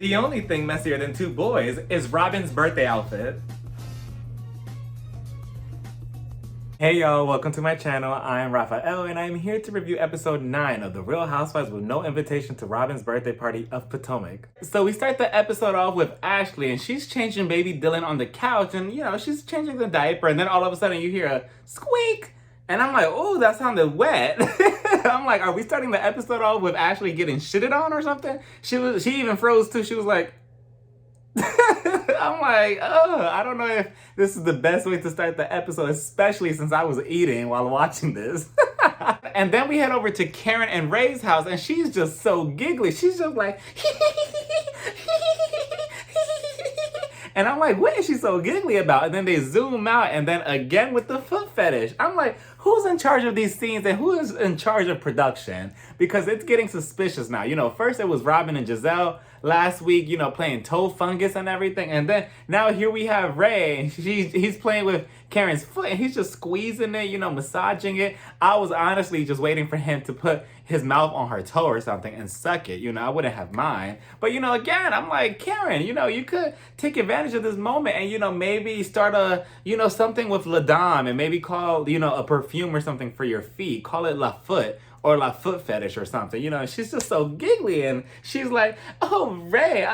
The only thing messier than two boys is Robin's birthday outfit. Hey y'all, welcome to my channel. I'm Raphael and I'm here to review episode 9 of The Real Housewives with no invitation to Robin's birthday party of Potomac. So we start the episode off with Ashley and she's changing baby Dylan on the couch and she's changing the diaper and then all of a sudden you hear a squeak and I'm like, oh, that sounded wet. I'm like, are we starting the episode off with Ashley getting shitted on or something? She even froze too. She was like, I'm like, oh, I don't know if this is the best way to start the episode, especially since I was eating while watching this. And then we head over to Karen and Ray's house, and she's just so giggly. She's just like, and I'm like, what is she so giggly about? And then they zoom out, and then again with the foot fetish. I'm like, who's in charge of these scenes and who is in charge of production? Because it's getting suspicious now. First it was Robin and Giselle last week, playing toe fungus and everything. And then now here we have Ray. He's playing with Karen's foot and he's just squeezing it, massaging it. I was honestly just waiting for him to put his mouth on her toe or something and suck it. I wouldn't have mine. But, again, I'm like, Karen, you could take advantage of this moment and, maybe start something with La Dame and maybe call, a perfume or something for your feet. Call it La Foot. Or La Foot Fetish or something. She's just so giggly and she's like, oh, Ray,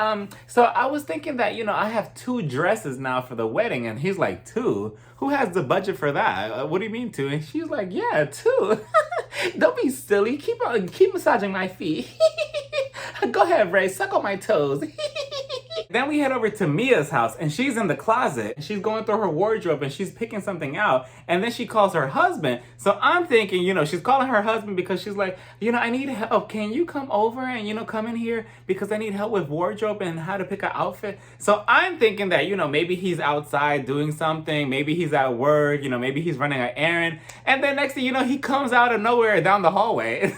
so I was thinking that, I have 2 dresses now for the wedding. And he's like, 2? Who has the budget for that? What do you mean 2? And she's like, yeah, 2. Don't be silly. Keep massaging my feet. Go ahead, Ray, suck on my toes. Then we head over to Mia's house and she's in the closet. She's going through her wardrobe and she's picking something out. And then she calls her husband. So I'm thinking, she's calling her husband because she's like, I need help. Can you come over and, come in here because I need help with wardrobe and how to pick an outfit. So I'm thinking that, maybe he's outside doing something. Maybe he's at work, maybe he's running an errand. And then next thing you know, he comes out of nowhere down the hallway.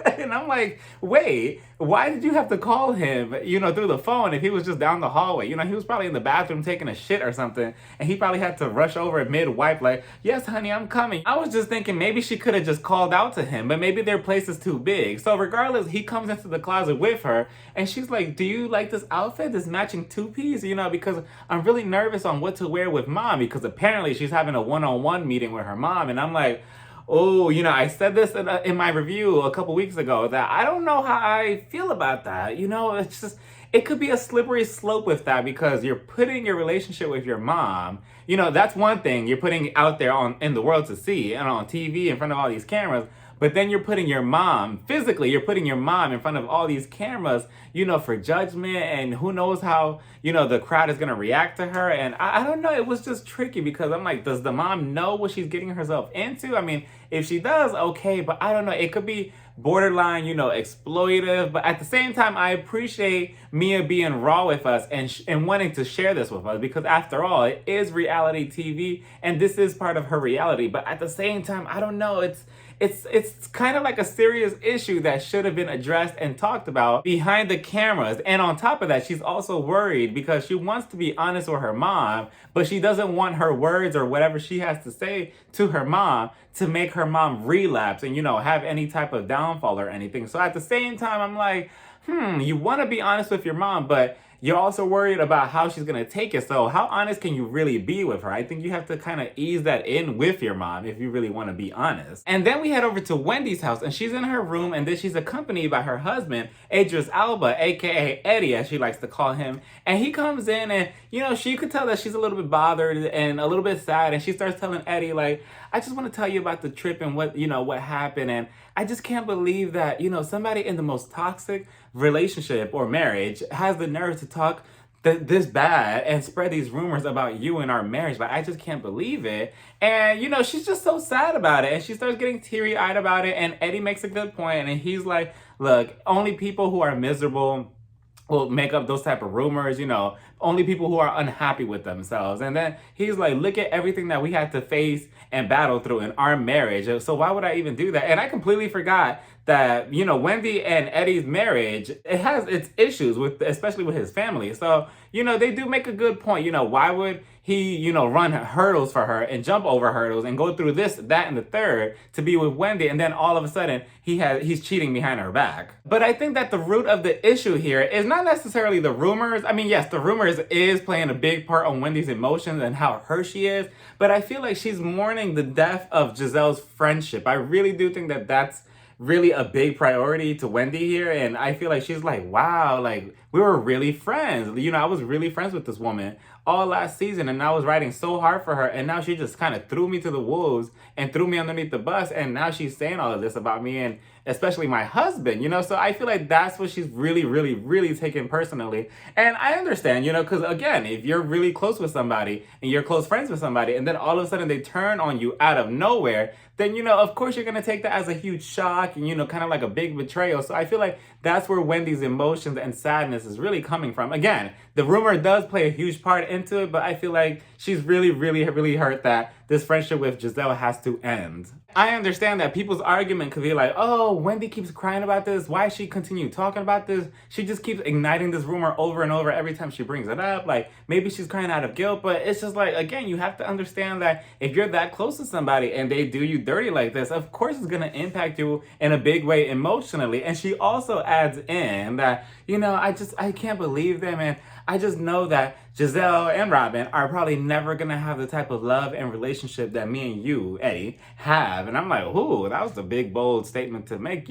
And I'm like, wait, why did you have to call him, through the phone if he was just down the hallway? He was probably in the bathroom taking a shit or something. And he probably had to rush over mid-wipe like, yes, honey, I'm coming. I was just thinking maybe she could have just called out to him, but maybe their place is too big. So regardless, he comes into the closet with her and she's like, do you like this outfit, this matching 2-piece? Because I'm really nervous on what to wear with mom because apparently she's having a one-on-one meeting with her mom. And I'm like, oh, I said this in my review a couple weeks ago that I don't know how I feel about that. It's just, it could be a slippery slope with that because you're putting your relationship with your mom. That's one thing you're putting out there in the world to see and on TV in front of all these cameras. But then you're putting your mom, physically, you're putting your mom in front of all these cameras, for judgment and who knows how, the crowd is going to react to her. And I don't know, it was just tricky because I'm like, does the mom know what she's getting herself into? I mean, if she does, okay, but I don't know, it could be borderline, exploitive. But at the same time, I appreciate Mia being raw with us and wanting to share this with us because after all, it is reality TV and this is part of her reality. But at the same time, I don't know, it's kind of like a serious issue that should have been addressed and talked about behind the cameras. And on top of that, she's also worried because she wants to be honest with her mom, but she doesn't want her words or whatever she has to say to her mom to make her mom relapse and, have any type of downfall or anything. So at the same time, I'm like, you want to be honest with your mom, but you're also worried about how she's going to take it. So how honest can you really be with her? I think you have to kind of ease that in with your mom if you really want to be honest. And then we head over to Wendy's house and she's in her room and then she's accompanied by her husband, Idris Elba, aka Eddie, as she likes to call him. And he comes in and, she could tell that she's a little bit bothered and a little bit sad. And she starts telling Eddie, like, I just want to tell you about the trip and what happened. And I just can't believe that, somebody in the most toxic relationship or marriage has the nerve to talk this bad and spread these rumors about you and our marriage. Like, I just can't believe it. And, she's just so sad about it. And she starts getting teary-eyed about it. And Eddie makes a good point. And he's like, look, only people who are miserable will make up those type of rumors, only people who are unhappy with themselves. And then he's like, look at everything that we had to face and battle through in our marriage. So why would I even do that? And I completely forgot that, Wendy and Eddie's marriage, it has its issues with, especially with his family. So, they do make a good point. Why would he, run hurdles for her and jump over hurdles and go through this, that, and the third to be with Wendy, and then all of a sudden he's cheating behind her back. But I think that the root of the issue here is not necessarily the rumors. I mean, yes, the rumors is playing a big part on Wendy's emotions and how hurt she is, but I feel like she's mourning the death of Giselle's friendship. I really do think that that's really a big priority to Wendy here, and I feel like she's like, wow, like we were really friends. I was really friends with this woman all last season, and I was riding so hard for her, and now she just kind of threw me to the wolves and threw me underneath the bus, and now she's saying all of this about me and especially my husband, so I feel like that's what she's really, really, really taking personally. And I understand, because again, if you're really close with somebody and you're close friends with somebody, and then all of a sudden they turn on you out of nowhere, then, of course you're going to take that as a huge shock and, kind of like a big betrayal. So I feel like that's where Wendy's emotions and sadness is really coming from. Again, the rumor does play a huge part into it, but I feel like she's really, really, really hurt that this friendship with Giselle has to end. I understand that people's argument could be like, oh, Wendy keeps crying about this. Why she continue talking about this? She just keeps igniting this rumor over and over every time she brings it up. Like, maybe she's crying out of guilt, but it's just like, again, you have to understand that if you're that close to somebody and they do you dirty like this, of course it's going to impact you in a big way emotionally. And she also adds in that, I can't believe them, and I just know that Giselle and Robin are probably never going to have the type of love and relationship that me and you, Eddie, have. And I'm like, ooh, that was a big, bold statement to make.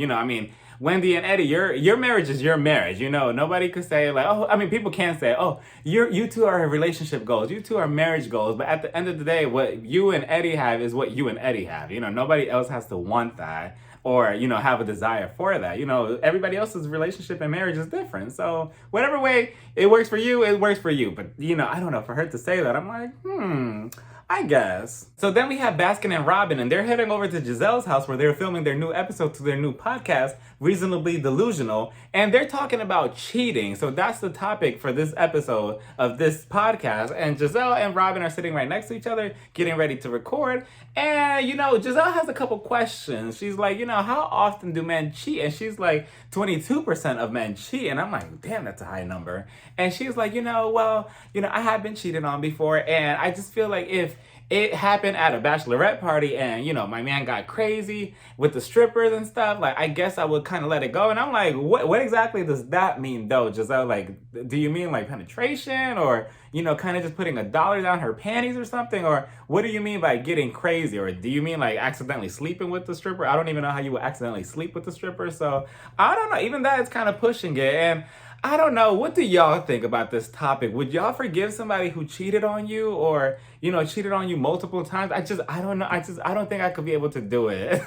Wendy and Eddie, your marriage is your marriage. Nobody could say like, oh, I mean, people can say, oh, you two are relationship goals. You two are marriage goals. But at the end of the day, what you and Eddie have is what you and Eddie have. Nobody else has to want that or, have a desire for that. Everybody else's relationship and marriage is different. So whatever way it works for you, it works for you. But, I don't know, for her to say that, I'm like, I guess. So then we have Baskin and Robin, and they're heading over to Giselle's house where they're filming their new episode to their new podcast, Reasonably Delusional, and they're talking about cheating. So that's the topic for this episode of this podcast. And Giselle and Robin are sitting right next to each other, getting ready to record. And, Giselle has a couple questions. She's like, how often do men cheat? And she's like, 22% of men cheat. And I'm like, damn, that's a high number. And she's like, I have been cheated on before, and I just feel like if it happened at a bachelorette party and, my man got crazy with the strippers and stuff, like, I guess I would kind of let it go. And I'm like, what exactly does that mean, though, Giselle? Like, do you mean, like, penetration or, kind of just putting $1 down her panties or something? Or what do you mean by getting crazy? Or do you mean, like, accidentally sleeping with the stripper? I don't even know how you would accidentally sleep with the stripper. So, I don't know. Even that is kind of pushing it. And I don't know. What do y'all think about this topic? Would y'all forgive somebody who cheated on you or, cheated on you multiple times? I don't know. I don't think I could be able to do it.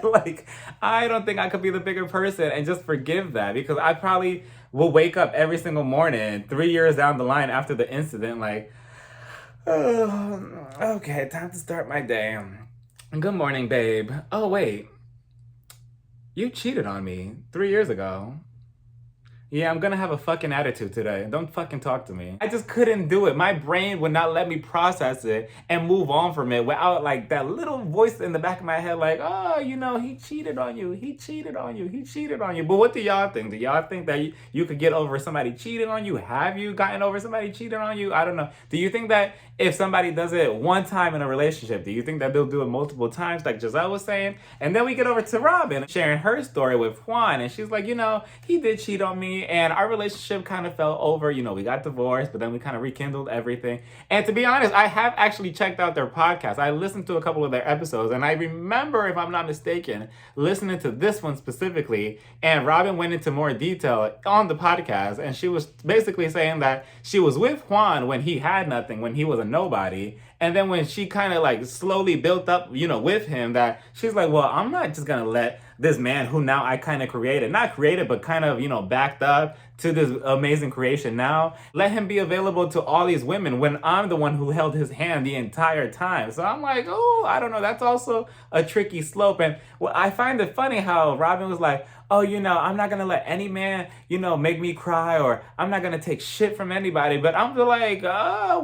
Like, I don't think I could be the bigger person and just forgive that, because I probably will wake up every single morning 3 years down the line after the incident like, oh, okay, time to start my day. Good morning, babe. Oh, wait. You cheated on me 3 years ago. Yeah, I'm gonna have a fucking attitude today. Don't fucking talk to me. I just couldn't do it. My brain would not let me process it and move on from it without like that little voice in the back of my head like, oh, he cheated on you. He cheated on you. He cheated on you. But what do y'all think? Do y'all think that you could get over somebody cheating on you? Have you gotten over somebody cheating on you? I don't know. Do you think that if somebody does it one time in a relationship, do you think that they'll do it multiple times like Giselle was saying? And then we get over to Robin sharing her story with Juan, and she's like, he did cheat on me and our relationship kind of fell over. We got divorced, but then we kind of rekindled everything. And to be honest, I have actually checked out their podcast. I listened to a couple of their episodes, and I remember, if I'm not mistaken, listening to this one specifically, and Robin went into more detail on the podcast, and she was basically saying that she was with Juan when he had nothing, when he was a nobody. And then when she kind of like slowly built up, with him, that she's like, well, I'm not just going to let this man who now I kind of not created, but kind of, backed up, to this amazing creation. Now let him be available to all these women when I'm the one who held his hand the entire time. So I'm like, oh, I don't know. That's also a tricky slope. And well, I find it funny how Robin was like, oh, I'm not gonna let any man, make me cry, or I'm not gonna take shit from anybody. But I'm like,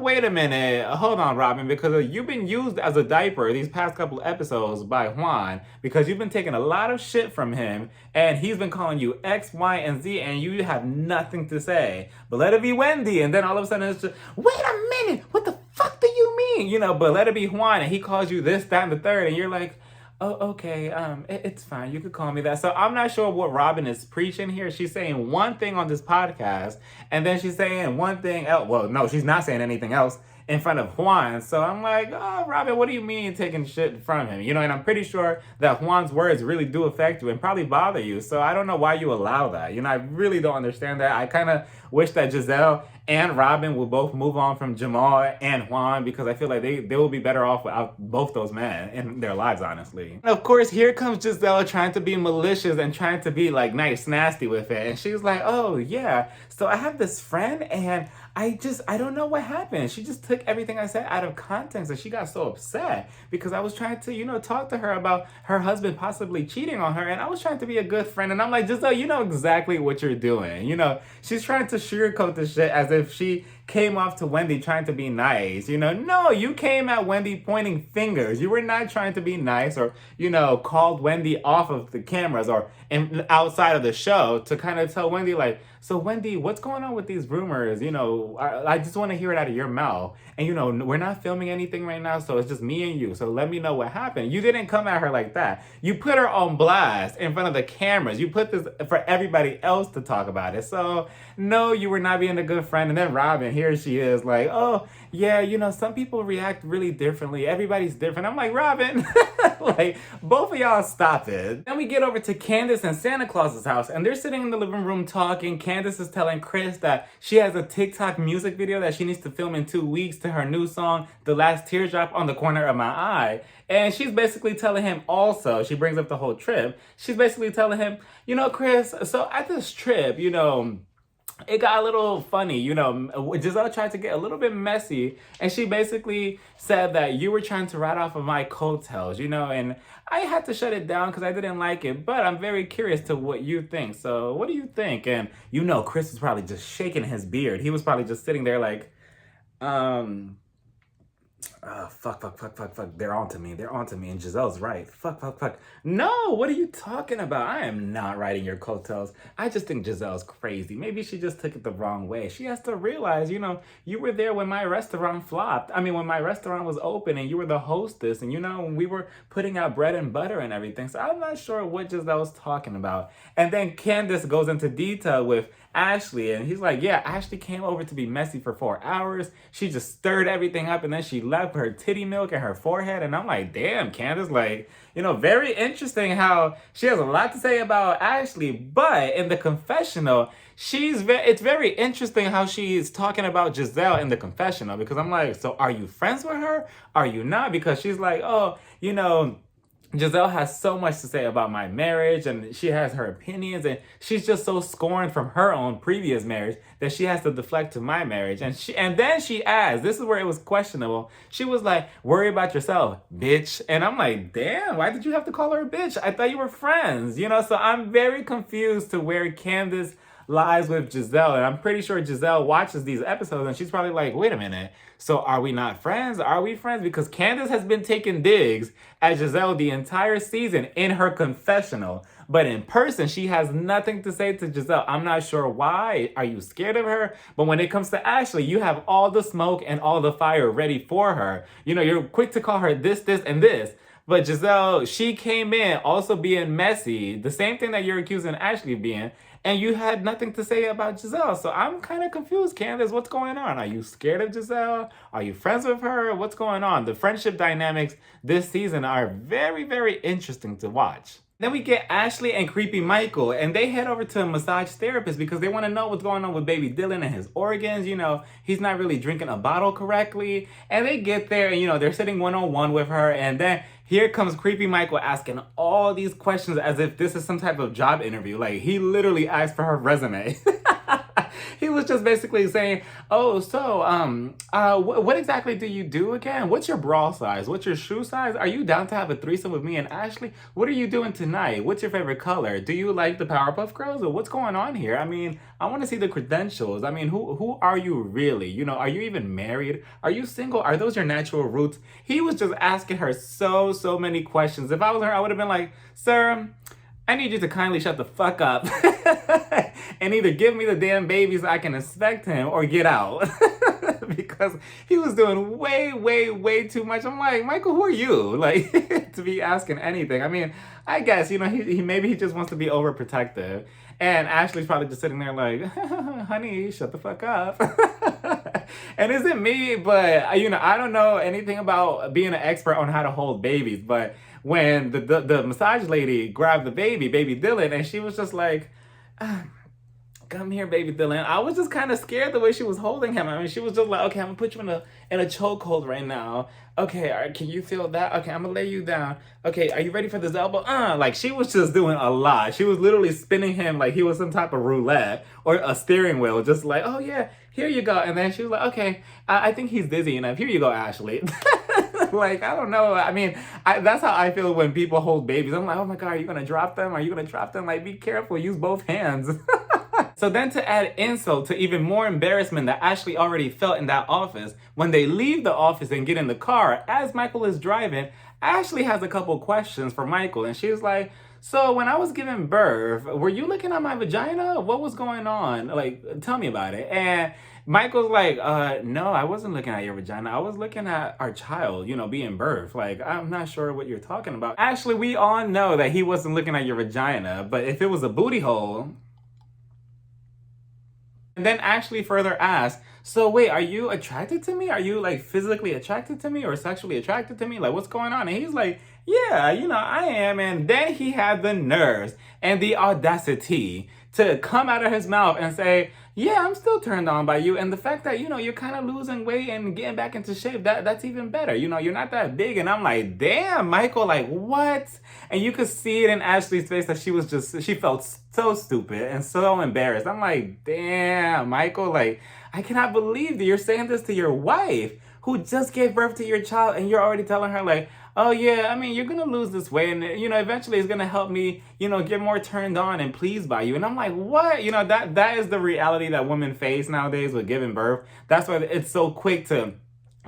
wait a minute, hold on, Robin, because you've been used as a diaper these past couple episodes by Juan, because you've been taking a lot of shit from him, and he's been calling you X, Y, and Z, and you have nothing to say. But let it be Wendy, and then all of a sudden it's just, wait a minute, what the fuck do you mean? But let it be Juan, and he calls you this, that, and the third, and you're like, oh, okay, it's fine. You could call me that. So I'm not sure what Robin is preaching here. She's saying one thing on this podcast, and then she's saying one thing else. Well, no, she's not saying anything else in front of Juan. So I'm like, oh, Robin, what do you mean taking shit from him? And I'm pretty sure that Juan's words really do affect you and probably bother you. So I don't know why you allow that. I really don't understand that. I kind of wish that Giselle and Robin will both move on from Jamal and Juan, because I feel like they will be better off without both those men in their lives, honestly. And of course, here comes Giselle trying to be malicious and trying to be like nice, nasty with it. And she's like, oh yeah, so I have this friend and I don't know what happened. She just took everything I said out of context and she got so upset because I was trying to, talk to her about her husband possibly cheating on her, and I was trying to be a good friend. And I'm like, Giselle, you know exactly what you're doing. She's trying to sugarcoat the shit as if she came off to Wendy trying to be nice. No, you came at Wendy pointing fingers. You were not trying to be nice or, called Wendy off of the cameras or outside of the show to kind of tell Wendy, like, so Wendy, what's going on with these rumors? I just want to hear it out of your mouth. And we're not filming anything right now, so it's just me and you. So let me know what happened. You didn't come at her like that. You put her on blast in front of the cameras. You put this for everybody else to talk about it. So no, you were not being a good friend. And then Robin, here she is like, oh yeah, some people react really differently. Everybody's different. I'm like, Robin, like, both of y'all stop it. Then we get over to Candace and Santa Claus's house, and they're sitting in the living room talking. Candace is telling Chris that she has a TikTok music video that she needs to film in 2 weeks to her new song, The Last Teardrop on the Corner of My Eye. And she's basically telling him also, she brings up the whole trip, she's basically telling him, Chris, so at this trip, it got a little funny, Giselle tried to get a little bit messy, and she basically said that you were trying to ride off of my coattails, and I had to shut it down because I didn't like it, but I'm very curious to what you think. So what do you think? And Chris was probably just shaking his beard. He was probably just sitting there like, fuck. They're onto me. And Giselle's right. Fuck. No, what are you talking about? I am not riding your coattails. I just think Giselle's crazy. Maybe she just took it the wrong way. She has to realize, you were there when my restaurant flopped. I mean, when my restaurant was open and you were the hostess and, when we were putting out bread and butter and everything. So I'm not sure what Giselle's talking about. And then Candace goes into detail with Ashley, and he's like, yeah, Ashley came over to be messy for 4 hours. She just stirred everything up, and then she left her titty milk in her forehead. And I'm like, damn, Candace, like, very interesting how she has a lot to say about Ashley, but in the confessional, it's very interesting how she's talking about Giselle in the confessional, because I'm like, so are you friends with her? Are you not? Because she's like, oh, Giselle has so much to say about my marriage, and she has her opinions, and she's just so scorned from her own previous marriage that she has to deflect to my marriage. And then she asked, this is where it was questionable. She was like, worry about yourself, bitch. And I'm like, damn, why did you have to call her a bitch? I thought you were friends, So I'm very confused to where Candace lies with Giselle, and I'm pretty sure Giselle watches these episodes and she's probably like, wait a minute, so are we not friends? Are we friends? Because Candace has been taking digs at Giselle the entire season in her confessional, but in person she has nothing to say to Giselle. I'm not sure why. Are you scared of her? But when it comes to Ashley, you have all the smoke and all the fire ready for her. You're quick to call her this, and this. But Giselle, she came in also being messy, the same thing that you're accusing Ashley of being, and you had nothing to say about Giselle. So I'm kind of confused, Candace. What's going on? Are you scared of Giselle? Are you friends with her? What's going on? The friendship dynamics this season are very, very interesting to watch. Then we get Ashley and Creepy Michael, and they head over to a massage therapist because they want to know what's going on with baby Dylan and his organs. He's not really drinking a bottle correctly. And they get there and, they're sitting one-on-one with her. And then here comes Creepy Michael asking all these questions as if this is some type of job interview. Like, he literally asked for her resume. He was just basically saying, "Oh, so what exactly do you do again? What's your bra size? What's your shoe size? Are you down to have a threesome with me and Ashley? What are you doing tonight? What's your favorite color? Do you like the Powerpuff Girls or what's going on here? I mean, I want to see the credentials. I mean, who are you really? You know, are you even married? Are you single? Are those your natural roots?" He was just asking her so many questions. If I was her, I would have been like, "Sir, I need you to kindly shut the fuck up and either give me the damn baby so I can inspect him or get out." Because he was doing way too much. I'm like, Michael, who are you? Like, to be asking anything. I mean, I guess, you know, he maybe he just wants to be overprotective. And Ashley's probably just sitting there like, honey, shut the fuck up. And is it me? But, you know, I don't know anything about being an expert on how to hold babies. But when the massage lady grabbed the baby Dylan, and she was just like, come here, baby Dylan. I was just kind of scared the way she was holding him. I mean, she was just like, okay, I'm gonna put you in a chokehold right now. Okay, all right, can you feel that? Okay, I'm gonna lay you down. Okay, are you ready for this elbow? Like she was just doing a lot. She was literally spinning him like he was some type of roulette or a steering wheel, just like, oh yeah, here you go. And then she was like, okay, I think he's dizzy enough. Here you go, Ashley. Like, I don't know. I mean, that's how I feel when people hold babies. I'm like, oh my God, are you gonna drop them? Are you gonna drop them? Like, be careful, use both hands. So then to add insult to even more embarrassment that Ashley already felt in that office, when they leave the office and get in the car, as Michael is driving, Ashley has a couple questions for Michael. And she's like, so when I was giving birth, were you looking at my vagina? What was going on? Like, tell me about it. And Michael's like, no, I wasn't looking at your vagina. I was looking at our child, you know, being birthed. Like, I'm not sure what you're talking about. Ashley, we all know that he wasn't looking at your vagina, but if it was a booty hole. And then Ashley further asked, so wait, are you attracted to me? Are you like physically attracted to me or sexually attracted to me? Like, what's going on? And he's like, yeah, you know, I am. And then he had the nerves and the audacity to come out of his mouth and say, yeah, I'm still turned on by you. And the fact that, you know, you're kind of losing weight and getting back into shape, that's even better. You know, you're not that big. And I'm like, damn, Michael, like, what? And you could see it in Ashley's face that she felt so stupid and so embarrassed. I'm like, damn, Michael, like, I cannot believe that you're saying this to your wife who just gave birth to your child and you're already telling her like, oh yeah, I mean, you're gonna lose this weight and, you know, eventually it's gonna help me, you know, get more turned on and pleased by you. And I'm like, what? You know, that is the reality that women face nowadays with giving birth. That's why it's so quick to,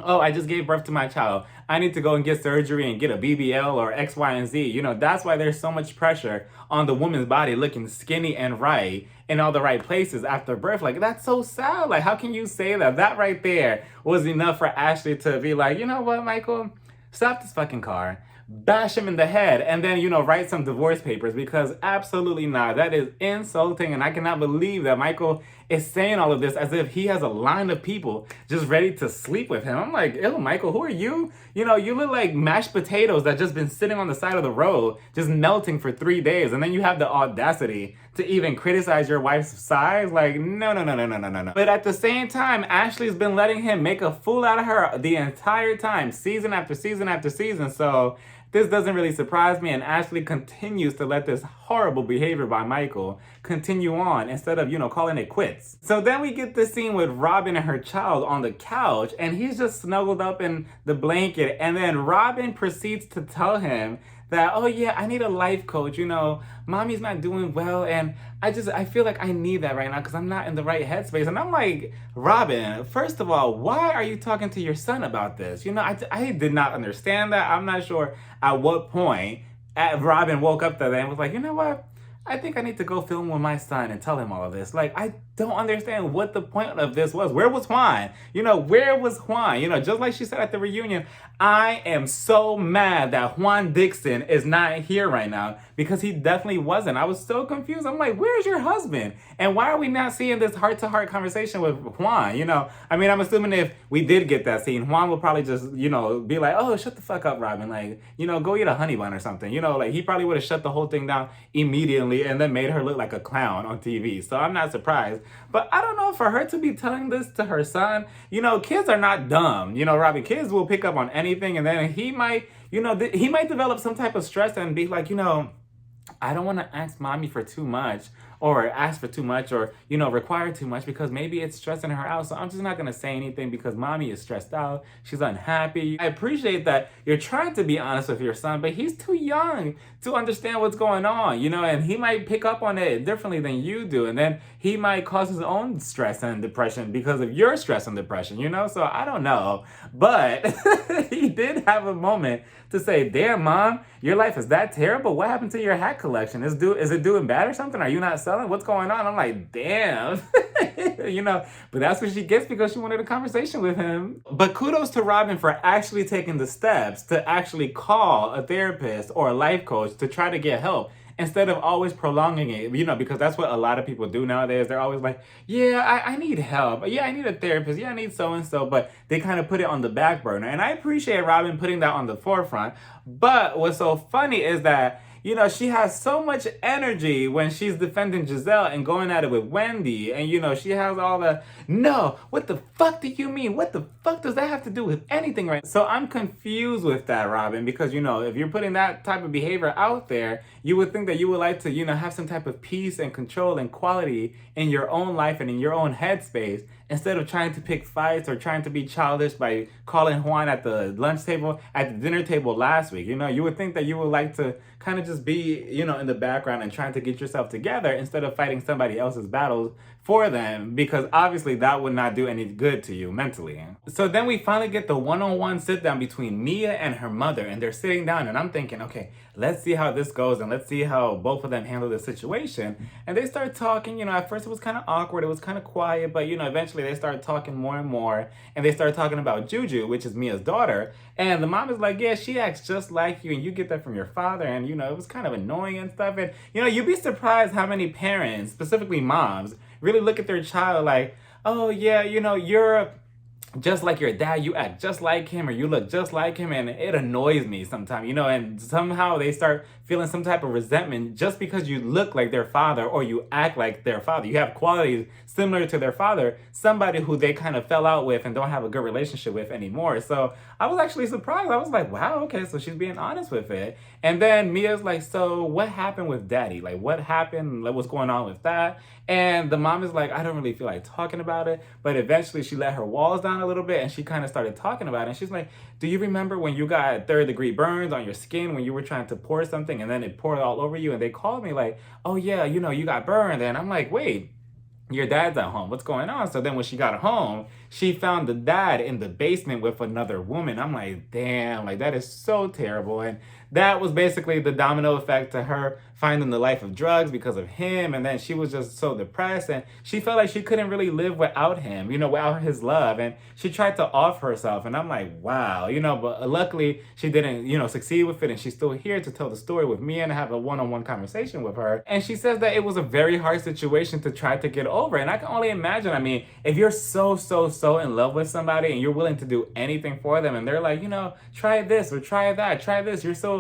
oh, I just gave birth to my child. I need to go and get surgery and get a BBL or X, Y, and Z. You know, that's why there's so much pressure on the woman's body looking skinny and right in all the right places after birth. Like, that's so sad. Like, how can you say that? That right there was enough for Ashley to be like, you know what, Michael? Stop this fucking car. Bash him in the head and then, you know, write some divorce papers because absolutely not. That is insulting and I cannot believe that Michael is saying all of this as if he has a line of people just ready to sleep with him. I'm like, ew, Michael, who are you? You know, you look like mashed potatoes that just been sitting on the side of the road, just melting for 3 days. And then you have the audacity to even criticize your wife's size. Like, no. But at the same time, Ashley's been letting him make a fool out of her the entire time, season after season after season. So this doesn't really surprise me, and Ashley continues to let this horrible behavior by Michael continue on instead of, you know, calling it quits. So then we get this scene with Robin and her child on the couch, and he's just snuggled up in the blanket, and then Robin proceeds to tell him that, oh yeah, I need a life coach, you know, mommy's not doing well, and I feel like I need that right now because I'm not in the right headspace. And I'm like, Robin, first of all, why are you talking to your son about this? You know, I did not understand that. I'm not sure at what point Robin woke up that day and was like, you know what? I think I need to go film with my son and tell him all of this. Like, I don't understand what the point of this was. Where was Juan? You know, where was Juan? You know, just like she said at the reunion, I am so mad that Juan Dixon is not here right now because he definitely wasn't. I was so confused. I'm like, where's your husband? And why are we not seeing this heart-to-heart conversation with Juan? You know, I mean, I'm assuming if we did get that scene, Juan will probably just, you know, be like, oh, shut the fuck up, Robin. Like, you know, go eat a honey bun or something. You know, like he probably would have shut the whole thing down immediately and then made her look like a clown on TV. So I'm not surprised. But I don't know, for her to be telling this to her son, you know, kids are not dumb. You know, Robbie, kids will pick up on anything, and then he might, you know, he might develop some type of stress and be like, you know, I don't want to ask mommy for too much. or ask for too much or, require too much because maybe it's stressing her out. So I'm just not going to say anything because mommy is stressed out. She's unhappy. I appreciate that you're trying to be honest with your son, but he's too young to understand what's going on, and he might pick up on it differently than you do. And then he might cause his own stress and depression because of your stress and depression, So I don't know. But he did have a moment to say, damn, mom, your life is that terrible. What happened to your hat collection? Is it doing bad or something? Are you not selling? What's going on? I'm like, damn. But that's what she gets because she wanted a conversation with him. But kudos to Robin for actually taking the steps to actually call a therapist or a life coach to try to get help, instead of always prolonging it, because that's what a lot of people do nowadays. They're always like, yeah, I need help. Yeah, I need a therapist. Yeah, I need so-and-so. But they kind of put it on the back burner. And I appreciate Robin putting that on the forefront. But what's so funny is that, she has so much energy when she's defending Giselle and going at it with Wendy. And, she has all the, no, what the fuck do you mean? What the fuck does that have to do with anything, right? So I'm confused with that, Robin, because, if you're putting that type of behavior out there, you would think that you would like to, have some type of peace and control and quality in your own life and in your own headspace, instead of trying to pick fights or trying to be childish by calling Juan at the lunch table, at the dinner table last week. You would think that you would like to kind of just be, in the background and trying to get yourself together instead of fighting somebody else's battles for them, because obviously that would not do any good to you mentally. So then we finally get the one-on-one sit down between Mia and her mother, and they're sitting down, and I'm thinking, okay, let's see how this goes and let's see how both of them handle the situation. And they start talking, at first it was kind of awkward, it was kind of quiet, but eventually they started talking more and more, and they started talking about Juju, which is Mia's daughter. And the mom is like, yeah, she acts just like you, and you get that from your father, and it was kind of annoying and stuff. And you'd be surprised how many parents, specifically moms, really look at their child like, oh yeah, you're just like your dad, you act just like him, or you look just like him, and it annoys me sometimes, and somehow they start feeling some type of resentment just because you look like their father or you act like their father. You have qualities similar to their father, somebody who they kind of fell out with and don't have a good relationship with anymore. So I was actually surprised. I was like, wow, okay, so she's being honest with it. And then Mia's like, so what happened with daddy? Like, what happened? Like, what's going on with that? And the mom is like, I don't really feel like talking about it. But eventually she let her walls down a little bit and she kind of started talking about it. And she's like, do you remember when you got third-degree burns on your skin when you were trying to pour something and then it poured all over you? And they called me like, oh yeah, you got burned. And I'm like, wait, your dad's at home. What's going on? So then when she got home, she found the dad in the basement with another woman. I'm like, damn, like that is so terrible. And that was basically the domino effect to her finding the life of drugs because of him. And then she was just so depressed and she felt like she couldn't really live without him, without his love. And she tried to off herself. And I'm like, wow, but luckily she didn't, succeed with it. And she's still here to tell the story with me and have a one-on-one conversation with her. And she says that it was a very hard situation to try to get over. And I can only imagine, if you're so in love with somebody and you're willing to do anything for them and they're like, try this or try that, try this. You're so,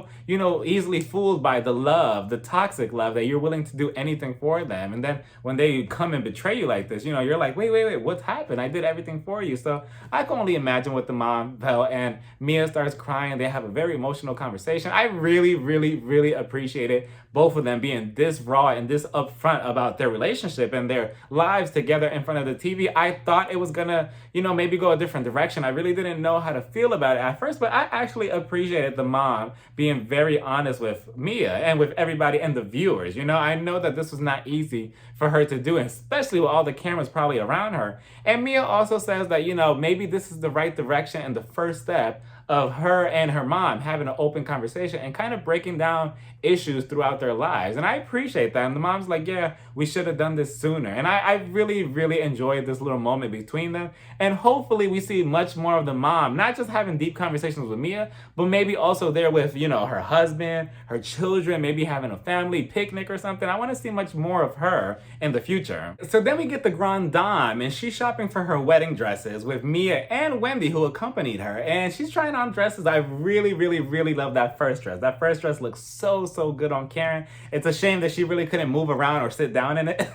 easily fooled by the love, the toxic love, that you're willing to do anything for them. And then when they come and betray you like this, you're like, wait, what's happened? I did everything for you. So I can only imagine what the mom felt. And Mia starts crying. They have a very emotional conversation. I really appreciated both of them being this raw and this upfront about their relationship and their lives together in front of the TV. I thought it was gonna, maybe go a different direction. I really didn't know how to feel about it at first, but I actually appreciated the mom being very honest with Mia and with everybody and the viewers. I know that this was not easy for her to do, especially with all the cameras probably around her. And Mia also says that, maybe this is the right direction and the first step of her and her mom having an open conversation and kind of breaking down issues throughout their lives. And I appreciate that. And the mom's like, yeah, we should have done this sooner. And I really enjoyed this little moment between them. And hopefully we see much more of the mom, not just having deep conversations with Mia, but maybe also there with, her husband, her children, maybe having a family picnic or something. I want to see much more of her in the future. So then we get the Grand Dame, and she's shopping for her wedding dresses with Mia and Wendy, who accompanied her. And she's trying on dresses. I really love that first dress. That first dress looks so good on Karen. It's a shame that she really couldn't move around or sit down in it.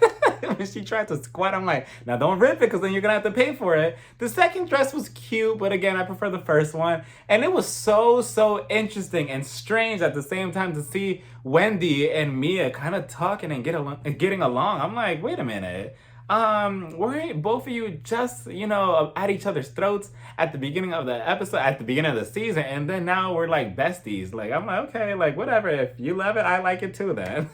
When she tried to squat, I'm like, now don't rip it because then you're gonna have to pay for it. The second dress was cute, but again, I prefer the first one. And it was so interesting and strange at the same time to see Wendy and Mia kind of talking and getting along. I'm like, wait a minute. Weren't both of you just, at each other's throats at the beginning of the episode, at the beginning of the season, and then now we're like besties. Like, I'm like, okay, like whatever. If you love it, I like it too then.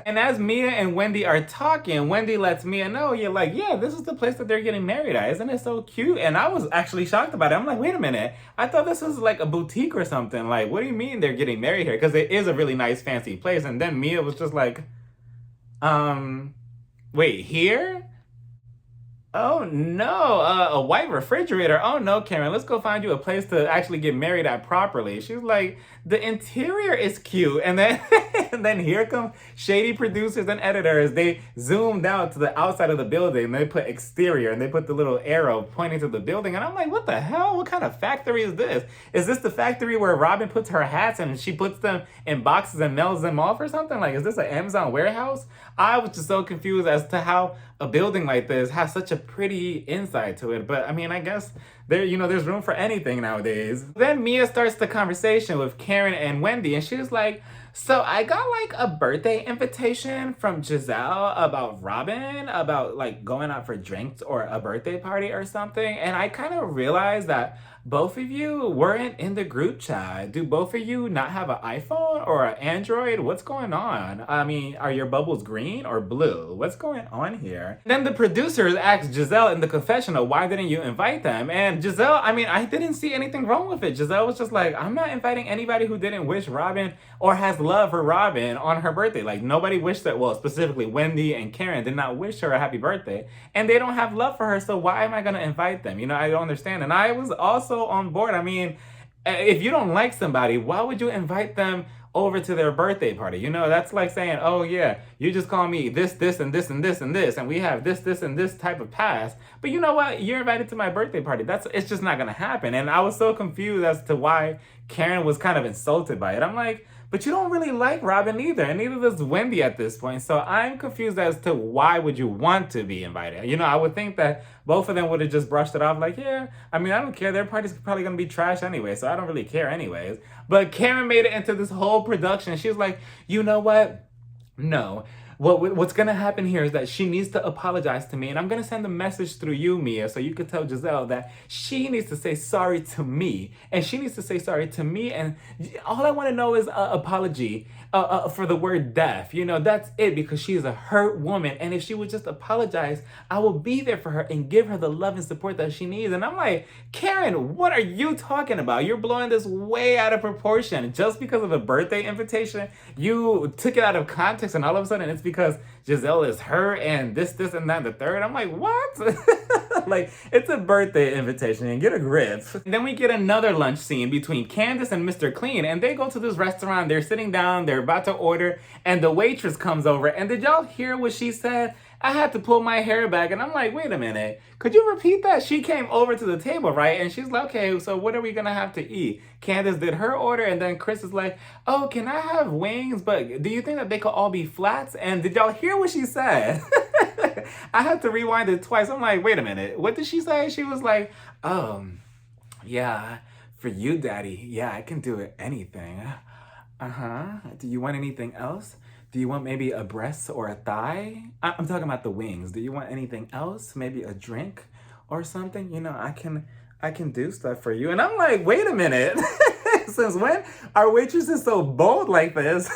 And as Mia and Wendy are talking, Wendy lets Mia know, you're like, yeah, this is the place that they're getting married at. Isn't it so cute? And I was actually shocked about it. I'm like, wait a minute. I thought this was like a boutique or something. Like, what do you mean they're getting married here? Because it is a really nice, fancy place. And then Mia was just like, wait, here? Oh no, a white refrigerator. Oh no, Karen, let's go find you a place to actually get married at properly. She was like, the interior is cute. And then and then here come shady producers and editors. They zoomed out to the outside of the building and they put exterior and they put the little arrow pointing to the building. And I'm like, what the hell? What kind of factory is this? Is this the factory where Robin puts her hats and she puts them in boxes and mails them off or something? Like, is this an Amazon warehouse? I was just so confused as to how a building like this has such a pretty inside to it. But I mean, I guess there's room for anything nowadays. Then Mia starts the conversation with Karen and Wendy, and she was like, so I got like a birthday invitation from Giselle about Robin, about like going out for drinks or a birthday party or something. And I kind of realized that both of you weren't in the group chat. Do both of you not have an iPhone or an Android? What's going on? I mean, are your bubbles green or blue? What's going on here? Then the producers asked Giselle in the confessional, why didn't you invite them? And Giselle, I mean, I didn't see anything wrong with it. Giselle was just like, I'm not inviting anybody who didn't wish Robin or has love for Robin on her birthday. Like, nobody wished that, well, specifically Wendy and Karen did not wish her a happy birthday. And they don't have love for her, so why am I going to invite them? I don't understand. And I was also on board. I mean, if you don't like somebody, why would you invite them over to their birthday party? That's like saying, oh yeah, you just call me this, and this, and this, and this, and we have this, and this type of past. But you know what? You're invited to my birthday party. It's just not gonna happen. And I was so confused as to why Karen was kind of insulted by it. I'm like, but you don't really like Robin either, and neither does Wendy at this point. So I'm confused as to why would you want to be invited. I would think that both of them would have just brushed it off like, yeah, I mean, I don't care. Their party's probably going to be trash anyway, so I don't really care anyways. But Karen made it into this whole production. She was like, you know what? No. What's going to happen here is that she needs to apologize to me, and I'm going to send a message through you, Mia, so you could tell Giselle that she needs to say sorry to me, and she needs to say sorry to me, and all I want to know is an apology for the word deaf. That's it, because she is a hurt woman, and if she would just apologize, I will be there for her and give her the love and support that she needs. And I'm like, Karen, what are you talking about? You're blowing this way out of proportion. Just because of a birthday invitation, you took it out of context, and all of a sudden it's because Giselle is her and this, and that, and the third. I'm like, what? Like, it's a birthday invitation and get a grip. And then we get another lunch scene between Candace and Mr. Clean, and they go to this restaurant. They're sitting down, they're about to order, and the waitress comes over. And did y'all hear what she said? I had to pull my hair back, and I'm like, wait a minute, could you repeat that? She came over to the table, right? And she's like, okay, so what are we gonna have to eat? Candace did her order, and then Chris is like, oh, can I have wings? But do you think that they could all be flats? And did y'all hear what she said? I had to rewind it twice. I'm like, wait a minute, what did she say? She was like, yeah, for you, Daddy, yeah, I can do it, anything. Do you want anything else? Do you want maybe a breast or a thigh? I'm talking about the wings. Do you want anything else? Maybe a drink or something? I can do stuff for you. And I'm like, wait a minute. Since when are waitresses so bold like this?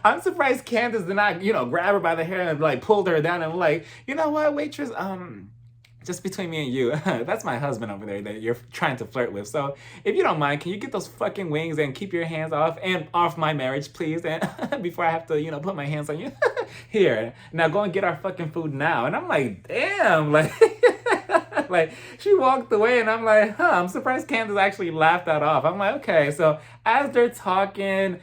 I'm surprised Candace did not, grab her by the hair and like pulled her down and like, you know what, waitress, just between me and you, that's my husband over there that you're trying to flirt with. So if you don't mind, can you get those fucking wings and keep your hands off my marriage, please? And before I have to, put my hands on you. Here, now go and get our fucking food now. And I'm like, damn, like, like she walked away and I'm like, I'm surprised Candace actually laughed that off. I'm like, okay. So as they're talking,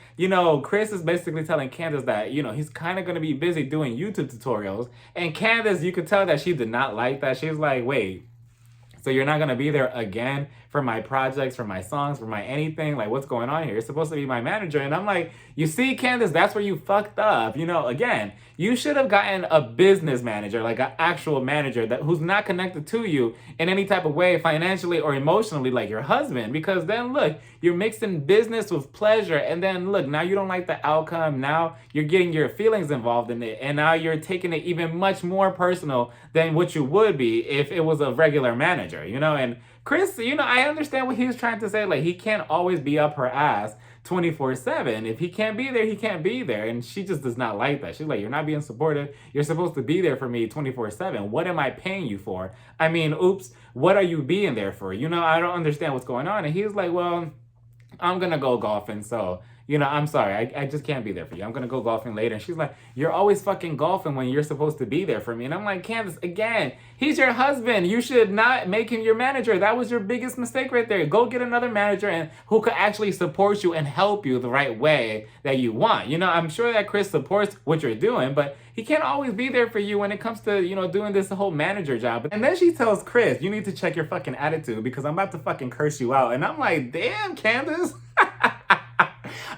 Chris is basically telling Candace that, he's kind of going to be busy doing YouTube tutorials. And Candace, you could tell that she did not like that. She was like, wait, so you're not going to be there again for my projects, for my songs, for my anything. Like, what's going on here? You're supposed to be my manager. And I'm like, you see, Candace, that's where you fucked up. You know, again, you should have gotten a business manager, like an actual manager that who's not connected to you in any type of way, financially or emotionally, like your husband. Because then look, you're mixing business with pleasure, and then look, now you don't like the outcome. Now you're getting your feelings involved in it, and now you're taking it even much more personal than what you would be if it was a regular manager, you know? And Chris, you know, I understand what he was trying to say. Like, he can't always be up her ass 24/7. If he can't be there, he can't be there. And she just does not like that. She's like, you're not being supportive. You're supposed to be there for me 24/7. What am I paying you for? I mean, oops, what are you being there for? You know, I don't understand what's going on. And he was like, well, I'm gonna go golfing, so you know, I'm sorry, I just can't be there for you. I'm gonna go golfing later. And she's like, you're always fucking golfing when you're supposed to be there for me. And I'm like, Candace, again, he's your husband. You should not make him your manager. That was your biggest mistake right there. Go get another manager and who could actually support you and help you the right way that you want. You know, I'm sure that Chris supports what you're doing, but he can't always be there for you when it comes to, you know, doing this whole manager job. And then she tells Chris, you need to check your fucking attitude because I'm about to fucking curse you out. And I'm like, damn, Candace.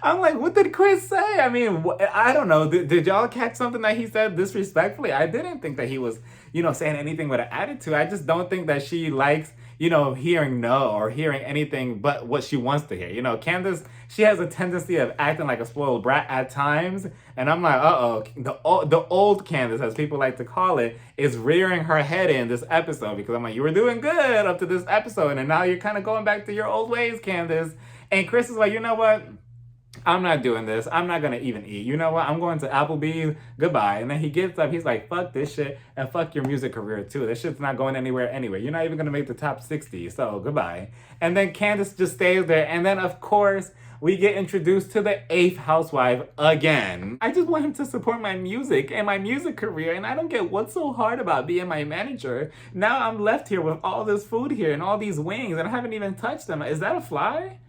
I'm like, what did Chris say? I mean, I don't know. Did y'all catch something that he said disrespectfully? I didn't think that he was, you know, saying anything with an attitude. I just don't think that she likes, you know, hearing no or hearing anything but what she wants to hear. You know, Candace, she has a tendency of acting like a spoiled brat at times. And I'm like, the old Candace, as people like to call it, is rearing her head in this episode because I'm like, you were doing good up to this episode. And now you're kind of going back to your old ways, Candace. And Chris is like, you know what? I'm not doing this. I'm not gonna even eat. You know what? I'm going to Applebee's. Goodbye. And then he gets up. He's like, fuck this shit and fuck your music career too. This shit's not going anywhere anyway. You're not even gonna make the top 60. So goodbye. And then Candace just stays there. And then of course, we get introduced to the 8th housewife again. I just want him to support my music and my music career. And I don't get what's so hard about being my manager. Now I'm left here with all this food here and all these wings and I haven't even touched them. Is that a fly?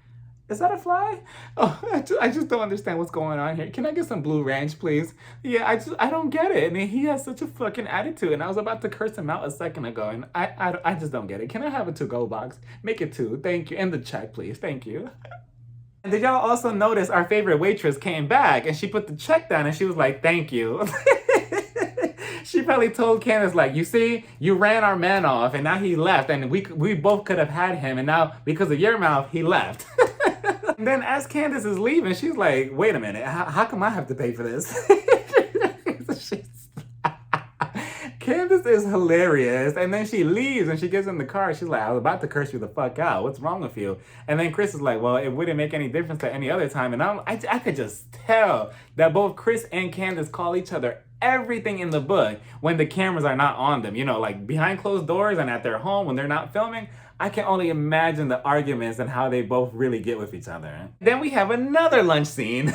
Is that a fly? Oh, I just don't understand what's going on here. Can I get some Blue Ranch, please? Yeah, I don't get it. I mean, he has such a fucking attitude, and I was about to curse him out a second ago, and I just don't get it. Can I have a to-go box? Make it 2, thank you. And the check, please, thank you. And did y'all also notice our favorite waitress came back, and she put the check down, and she was like, thank you. She probably told Candace, like, you see, you ran our man off, and now he left, and we both could have had him, and now, because of your mouth, he left. And then as Candace is leaving, she's like, wait a minute, how come I have to pay for this? Candace is hilarious. And then she leaves and she gets in the car. She's like, I was about to curse you the fuck out. What's wrong with you? And then Chris is like, well, it wouldn't make any difference to any other time. And I could just tell that both Chris and Candace call each other everything in the book when the cameras are not on them. You know, like behind closed doors and at their home when they're not filming. I can only imagine the arguments and how they both really get with each other. Then we have another lunch scene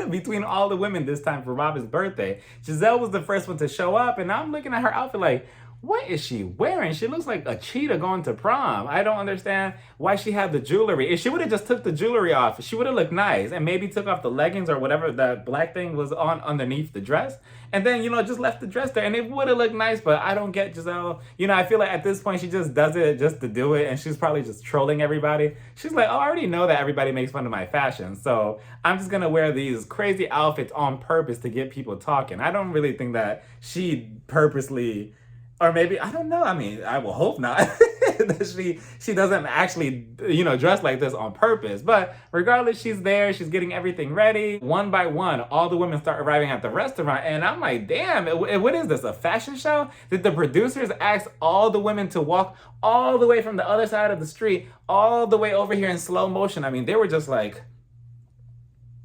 between all the women, this time for Robin's birthday. Giselle was the first one to show up, and I'm looking at her outfit like, what is she wearing? She looks like a cheetah going to prom. I don't understand why she had the jewelry. If she would have just took the jewelry off, she would have looked nice and maybe took off the leggings or whatever that black thing was on underneath the dress. And then, you know, just left the dress there and it would have looked nice, but I don't get Giselle. You know, I feel like at this point she just does it just to do it and she's probably just trolling everybody. She's like, oh, I already know that everybody makes fun of my fashion, so I'm just gonna wear these crazy outfits on purpose to get people talking. I don't really think that she purposely, or maybe, I don't know, I mean, I will hope not, that she doesn't actually, you know, dress like this on purpose. But regardless, she's there, she's getting everything ready. One by one, all the women start arriving at the restaurant, and I'm like, damn, what is this, a fashion show? Did the producers ask all the women to walk all the way from the other side of the street, all the way over here in slow motion? I mean, they were just like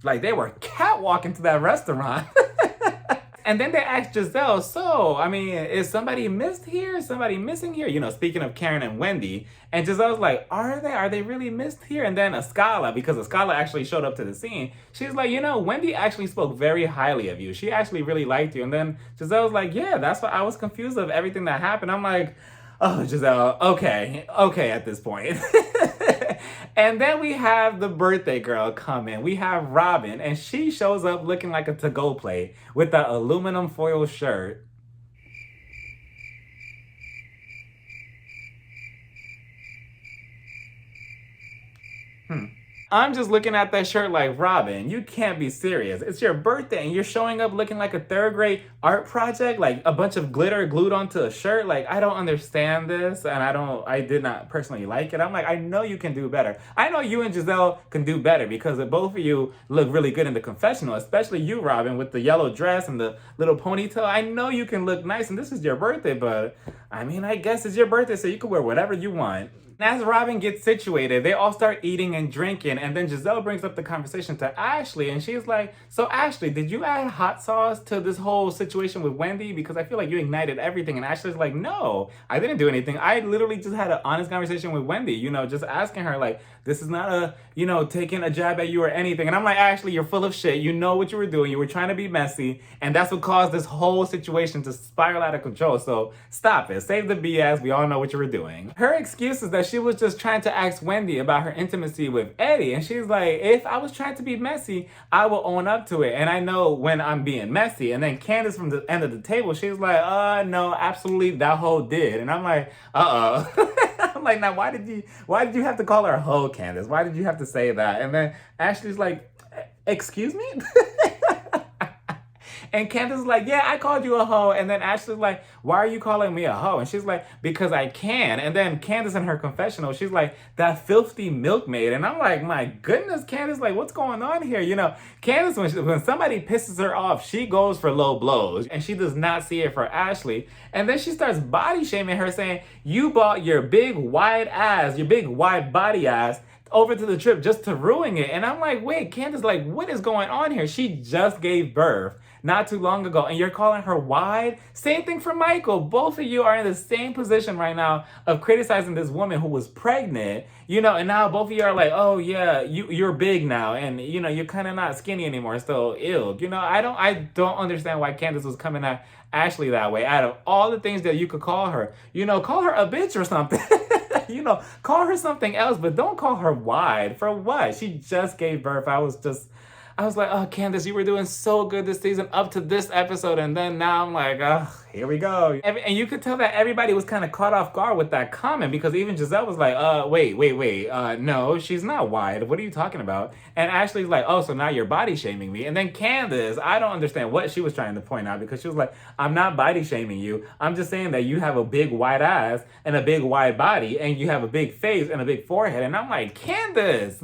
they were catwalking to that restaurant. And then they asked Giselle, so, I mean, is somebody missed here? Is somebody missing here? You know, speaking of Karen and Wendy. And Giselle's like, are they really missed here? And then Escala, because Escala actually showed up to the scene, she's like, you know, Wendy actually spoke very highly of you. She actually really liked you. And then Giselle's like, yeah, that's why I was confused of everything that happened. I'm like, oh, Giselle, okay at this point. And then we have the birthday girl come in. We have Robin, and she shows up looking like a to-go plate with the aluminum foil shirt. I'm just looking at that shirt like, Robin, you can't be serious. It's your birthday and you're showing up looking like a third grade art project, like a bunch of glitter glued onto a shirt. Like, I don't understand this, and I did not personally like it. I'm like, I know you can do better. I know you and Giselle can do better because both of you look really good in the confessional, especially you, Robin, with the yellow dress and the little ponytail. I know you can look nice, and this is your birthday, but I mean, I guess it's your birthday, so you can wear whatever you want. As Robin gets situated, they all start eating and drinking, and then Giselle brings up the conversation to Ashley, and she's like, so Ashley, did you add hot sauce to this whole situation with Wendy? Because I feel like you ignited everything. And Ashley's like, no, I didn't do anything. I literally just had an honest conversation with Wendy, just asking her, like, this is not a, taking a jab at you or anything. And I'm like, Ashley, you're full of shit. You know what you were doing. You were trying to be messy, and that's what caused this whole situation to spiral out of control. So stop it. Save the BS. We all know what you were doing. Her excuse is that she was just trying to ask Wendy about her intimacy with Eddie. And she's like, if I was trying to be messy, I will own up to it. And I know when I'm being messy. And then Candace from the end of the table, she's like, no, absolutely, that hoe did. And I'm like, I'm like, now why did you have to call her a hoe, Candace? Why did you have to say that? And then Ashley's like, excuse me? And Candace is like, yeah, I called you a hoe. And then Ashley's like, why are you calling me a hoe? And she's like, because I can. And then Candace in her confessional, she's like, that filthy milkmaid. And I'm like, my goodness, Candace, like, what's going on here? Candace, when somebody pisses her off, she goes for low blows. And she does not see it for Ashley. And then she starts body shaming her, saying, you bought your big wide ass, your big wide body ass over to the trip just to ruin it. And I'm like, wait, Candace, like, what is going on here? She just gave birth not too long ago, and you're calling her wide? Same thing for Michael. Both of you are in the same position right now of criticizing this woman who was pregnant, and now both of you are like, oh yeah, you're big now, and you're kind of not skinny anymore, so ew. I don't understand why Candace was coming at Ashley that way. Out of all the things that you could call her, call her a bitch or something. Call her something else, but don't call her wide. For what? She just gave birth. I was like, oh, Candace, you were doing so good this season up to this episode. And then now I'm like, here we go. And you could tell that everybody was kind of caught off guard with that comment, because even Giselle was like, wait. No, she's not wide. What are you talking about? And Ashley's like, oh, so now you're body shaming me. And then Candace, I don't understand what she was trying to point out, because she was like, I'm not body shaming you. I'm just saying that you have a big wide ass and a big wide body, and you have a big face and a big forehead. And I'm like, Candace.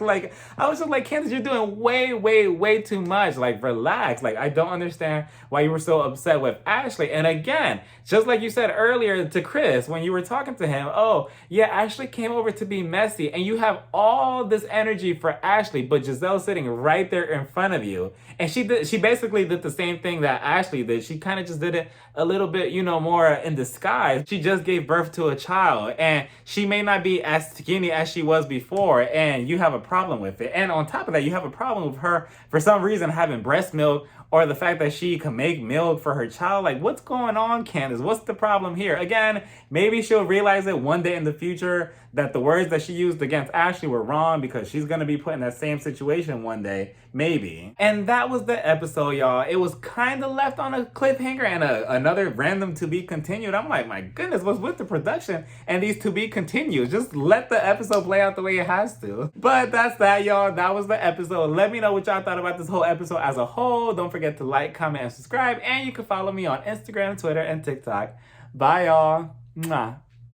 Like, I was just like, Candace, you're doing way too much. Like, relax. Like, I don't understand why you were so upset with Ashley. And again, just like you said earlier to Chris when you were talking to him, oh, yeah, Ashley came over to be messy, and you have all this energy for Ashley, but Giselle's sitting right there in front of you. And she basically did the same thing that Ashley did. She kind of just did it a little bit, more in disguise. She just gave birth to a child, and she may not be as skinny as she was before, and you have a problem with it. And on top of that, you have a problem with her, for some reason, having breast milk, or the fact that she can make milk for her child. Like, what's going on, Candace? What's the problem here? Again, maybe she'll realize it one day in the future that the words that she used against Ashley were wrong, because she's going to be put in that same situation one day. Maybe. And that was the episode, y'all. It was kind of left on a cliffhanger and another random to be continued. I'm like, my goodness, what's with the production and these to be continued? Just let the episode play out the way it has to. But that's that, y'all. That was the episode. Let me know what y'all thought about this whole episode as a whole. Don't forget to like, comment, and subscribe. And you can follow me on Instagram, Twitter, and TikTok. Bye, y'all. Mwah.